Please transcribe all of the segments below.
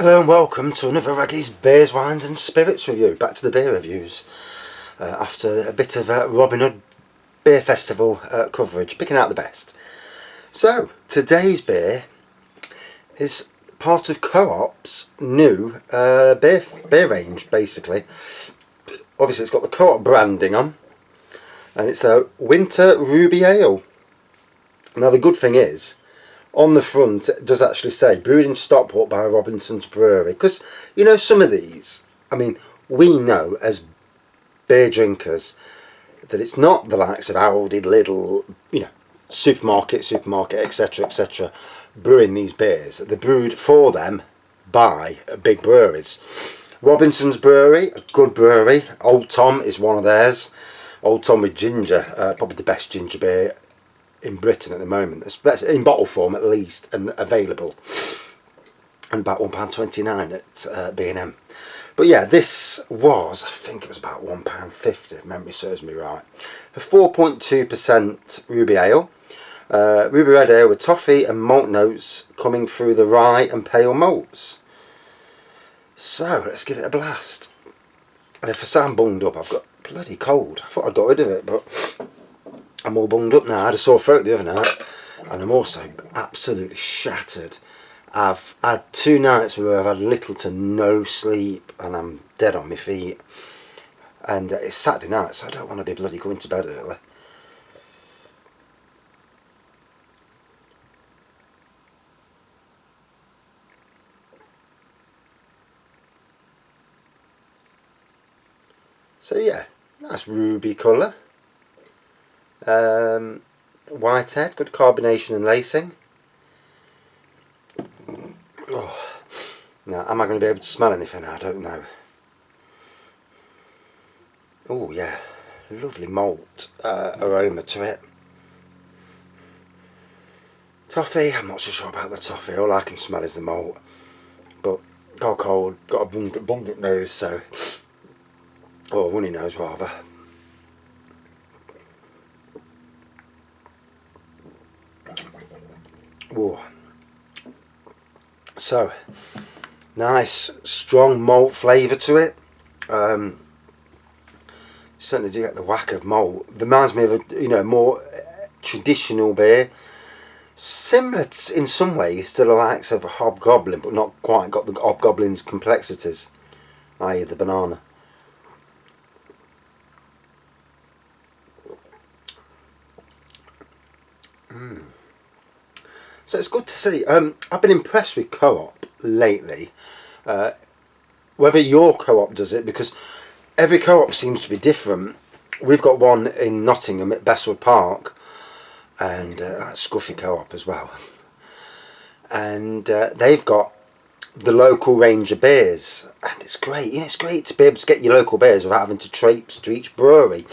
Hello and welcome to another Raggy's Beers, Wines and Spirits review. Back to the beer reviews after a bit of Robin Hood Beer Festival coverage, picking out the best. So today's beer is part of Co-op's new beer range, basically. Obviously it's got the Co-op branding on, and it's a Winter Ruby Ale. Now the good thing is, on the front it does actually say brewed in Stockport by Robinsons Brewery, because you know some of these, I mean, we know as beer drinkers that it's not the likes of Aldi, Lidl, you know, supermarket, etc., brewing these beers. They're brewed for them by big breweries. Robinsons Brewery, a good brewery. Old Tom is one of theirs. Old Tom with ginger, probably the best ginger beer in Britain at the moment, in bottle form at least, and available, and about £1.29 at B&M. But yeah, this was, I think it was about £1.50 if memory serves me right. A 4.2% Ruby Ale, Ruby Red Ale with toffee and malt notes coming through the rye and pale malts. So let's give it a blast. And if I sound bunged up, I've got bloody cold. I thought I'd got rid of it, but I'm all bunged up now. I had a sore throat the other night, and I'm also absolutely shattered. I've had 2 nights where I've had little to no sleep, and I'm dead on my feet. And it's Saturday night, so I don't want to be bloody going to bed early. So yeah, nice ruby colour. White head, good carbonation and lacing. Oh. Now, am I going to be able to smell anything? I don't know. Oh yeah, lovely malt aroma to it. Toffee, I'm not so sure about the toffee. All I can smell is the malt. But got cold, got a bunged up nose, so, or a runny nose rather. Whoa. So nice strong malt flavour to it. Certainly do get the whack of malt. Reminds me of a more traditional beer, similar in some ways to the likes of a Hobgoblin, but not quite got the Hobgoblin's complexities, i.e. the banana. So it's good to see. I've been impressed with Co-op lately. Whether your Co-op does it, because every Co-op seems to be different. We've got one in Nottingham at Bestwood Park, and that's Scruffy Co-op as well. And they've got the local range of beers, and it's great. It's great to be able to get your local beers without having to traipse to each brewery.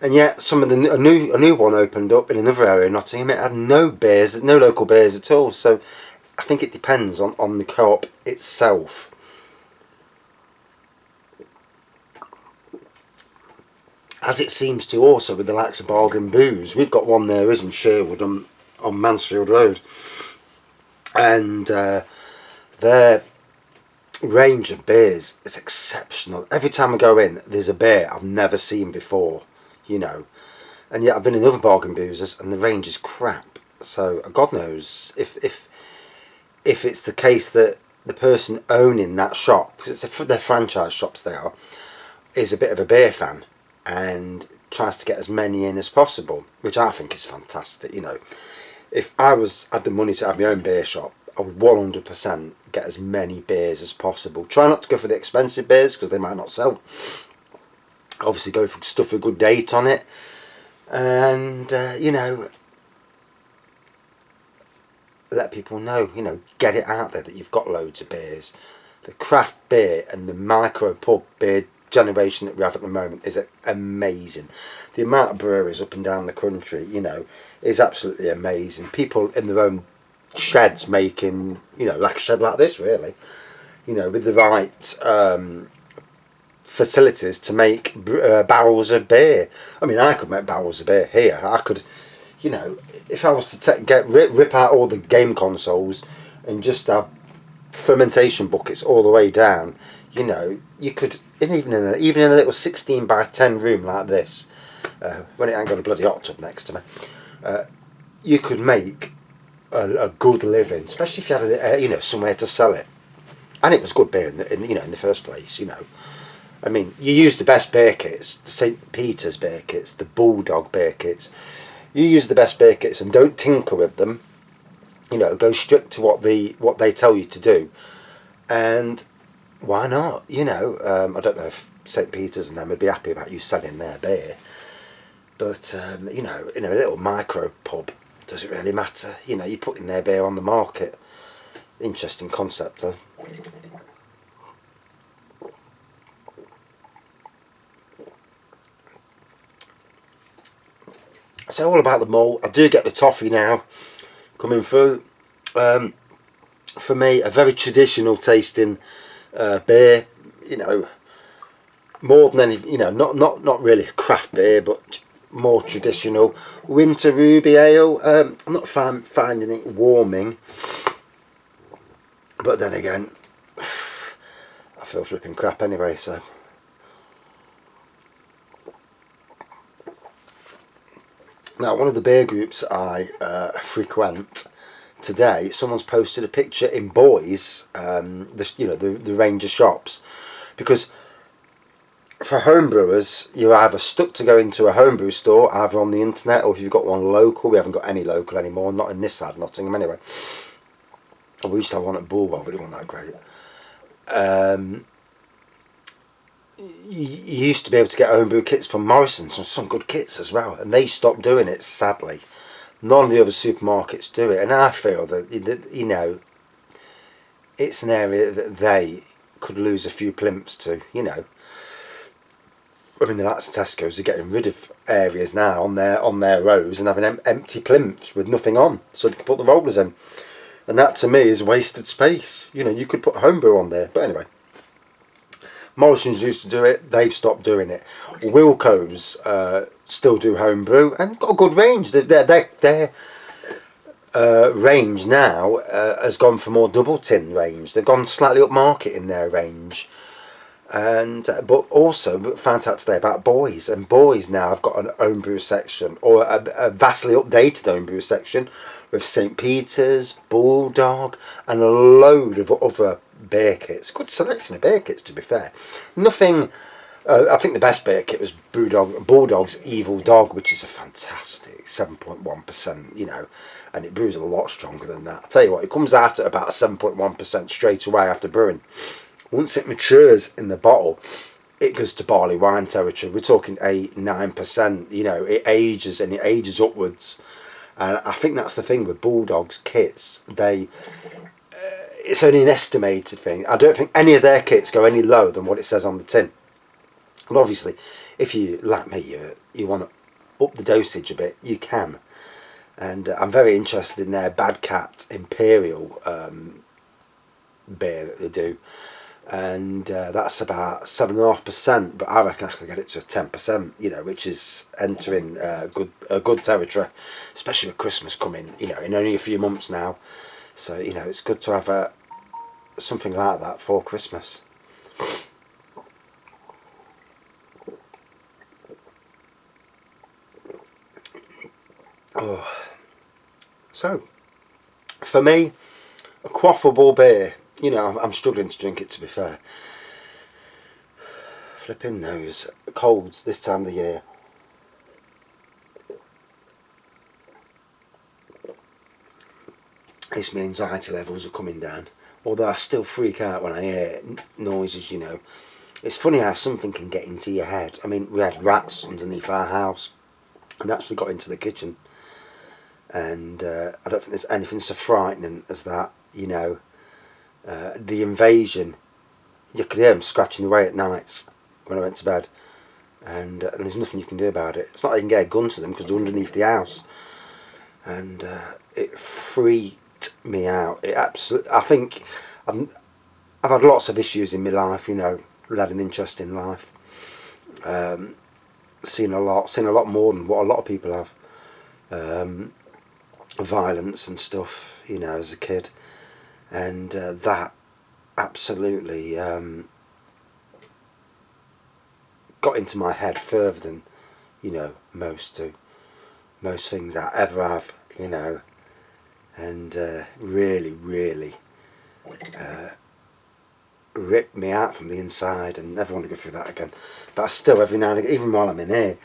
And yet, a new one opened up in another area in Nottingham. It had no beers, no local beers at all. So I think it depends on the Co-op itself. As it seems to also with the likes of Bargain Booze. We've got one there, in Sherwood on Mansfield Road. And their range of beers is exceptional. Every time I go in, there's a beer I've never seen before. And yet I've been in other Bargain Boozers and the range is crap. So God knows if it's the case that the person owning that shop, because they're franchise shops they are, is a bit of a beer fan and tries to get as many in as possible, which I think is fantastic. If I had the money to have my own beer shop, I would 100% get as many beers as possible. Try not to go for the expensive beers because they might not sell. Obviously go for stuff with a good date on it, and let people know, get it out there that you've got loads of beers. The craft beer and the micro pub beer generation that we have at the moment is amazing. The amount of breweries up and down the country, is absolutely amazing. People in their own sheds making, like a shed like this really, with the right facilities to make barrels of beer. I mean, I could make barrels of beer here. I could, if I was to rip out all the game consoles and just have fermentation buckets all the way down. You know, you could, even in a little 16 by 10 room like this, when it ain't got a bloody hot tub next to me, you could make a good living, especially if you had somewhere to sell it. And it was good beer in the first place. I mean, you use the best beer kits, the St. Peter's beer kits, the Bulldog beer kits. You use the best beer kits and don't tinker with them. Go strict to what they tell you to do, and why not? I don't know if St. Peter's and them would be happy about you selling their beer, but in a little micro pub, does it really matter? You're putting their beer on the market. Interesting concept, though. So all about the malt. I do get the toffee now coming through. For me, a very traditional tasting beer. More than any, not really a craft beer, but more traditional. Winter Ruby Ale. I'm not finding it warming, but then again, I feel flipping crap anyway. So. Now, one of the beer groups I frequent today, someone's posted a picture in Boys, the range of shops, because for homebrewers, you're either stuck to go into a homebrew store, either on the internet, or if you've got one local. We haven't got any local anymore, not in this side of Nottingham anyway. We used to have one at Bulwell, but it wasn't that great. You used to be able to get homebrew kits from Morrison's, and some good kits as well, and they stopped doing it, sadly. None of the other supermarkets do it, and I feel that it's an area that they could lose a few plimps to. I mean, the likes of Tesco's are getting rid of areas now on their rows and having empty plimps with nothing on, so they can put the rollers in, and that to me is wasted space. You could put homebrew on there, but anyway. Morrison's used to do it, they've stopped doing it. Wilco's still do homebrew and got a good range. Their range now has gone for more double tin range. They've gone slightly up market in their range. And but also found out today about Boys, and Boys now have got an homebrew section, or a vastly updated homebrew section, with St. Peter's, Bulldog, and a load of other beer kits. Good selection of beer kits, to be fair. Nothing. I think the best beer kit was Bulldog's Evil Dog, which is a fantastic 7.1%. And it brews a lot stronger than that. I tell you what, it comes out at about 7.1% straight away after brewing. Once it matures in the bottle, it goes to barley wine territory. We're talking 8-9%. It ages, and it ages upwards. And I think that's the thing with Bulldog's kits. It's only an estimated thing. I don't think any of their kits go any lower than what it says on the tin. And obviously, if you, like me, you want to up the dosage a bit, you can. And I'm very interested in their Bad Cat Imperial beer that they do. And that's about 7.5%, but I reckon I could get it to 10%, which is entering a good territory, especially with Christmas coming, in only a few months now. So, it's good to have something like that for Christmas. Oh. So, for me, a quaffable beer. I'm struggling to drink it, to be fair. Flipping those colds this time of the year. This my anxiety levels are coming down. Although I still freak out when I hear noises, It's funny how something can get into your head. I mean, we had rats underneath our house, and actually got into the kitchen. And I don't think there's anything so frightening as that, the invasion. You could hear them scratching away at nights when I went to bed, and there's nothing you can do about it. It's not like you can get a gun to them because they're underneath the house, and it freaked me out. It absolutely. I think I've had lots of issues in my life. Led an interesting life. Seen a lot more than what a lot of people have. Violence and stuff, as a kid. And that absolutely got into my head further than, you know, most do. Most things I ever have, you know, and really ripped me out from the inside, and never want to go through that again. But I still, every now and again, even while I'm in here,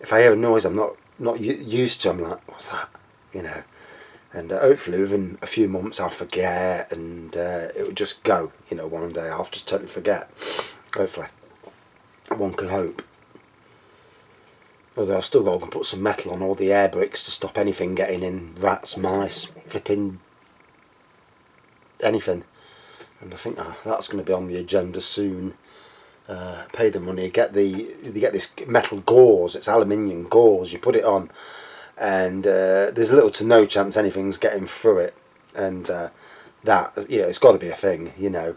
if I hear a noise I'm not used to, I'm like, what's that, you know? And hopefully within a few months I'll forget, and it will just go, you know, one day I'll just totally forget. Hopefully. One can hope. Although I've still got to put some metal on all the air bricks to stop anything getting in, rats, mice, flipping anything. And I think that's going to be on the agenda soon. Pay the money, you get this metal gauze, it's aluminium gauze, you put it on, and there's little to no chance anything's getting through it. And that, you know, it's got to be a thing, you know.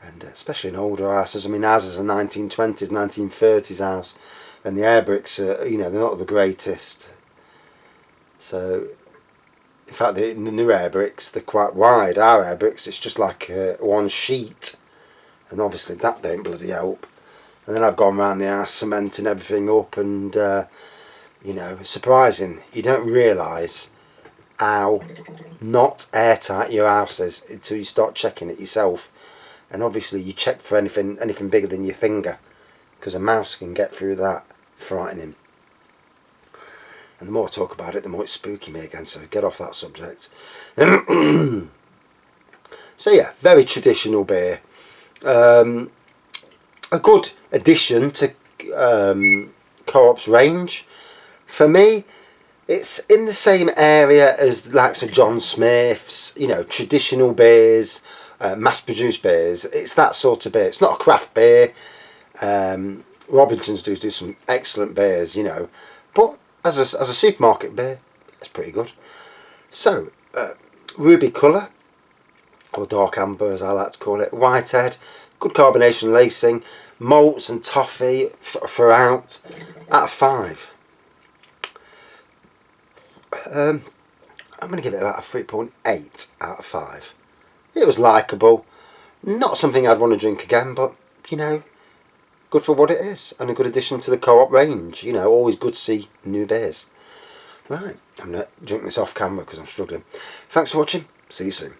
And especially in older houses. I mean, ours is a 1920s, 1930s house, and the air bricks are, you know, they're not the greatest. So, in fact, the new air bricks, they're quite wide. Our air bricks, it's just like one sheet, and obviously that don't bloody help. And then I've gone round the house cementing everything up, and you know, it's surprising. You don't realise how not airtight your house is until you start checking it yourself. And obviously you check for anything bigger than your finger, because a mouse can get through that. Frightening. And the more I talk about it, the more it's spooky me again, so get off that subject. So yeah, very traditional beer. A good addition to Co-op's range. For me, it's in the same area as like Sir John Smith's, you know, traditional beers, mass-produced beers. It's that sort of beer. It's not a craft beer. Robinsons do some excellent beers, you know, but as a supermarket beer, it's pretty good. So, ruby colour, or dark amber as I like to call it, whitehead, good carbonation lacing, malts and toffee throughout, out of 5. I'm going to give it about a 3.8 out of 5. It was likeable, not something I'd want to drink again, but, you know, good for what it is, and a good addition to the Co-op range. You know, always good to see new beers. Right, I'm going to drink this off camera because I'm struggling. Thanks for watching. See you soon.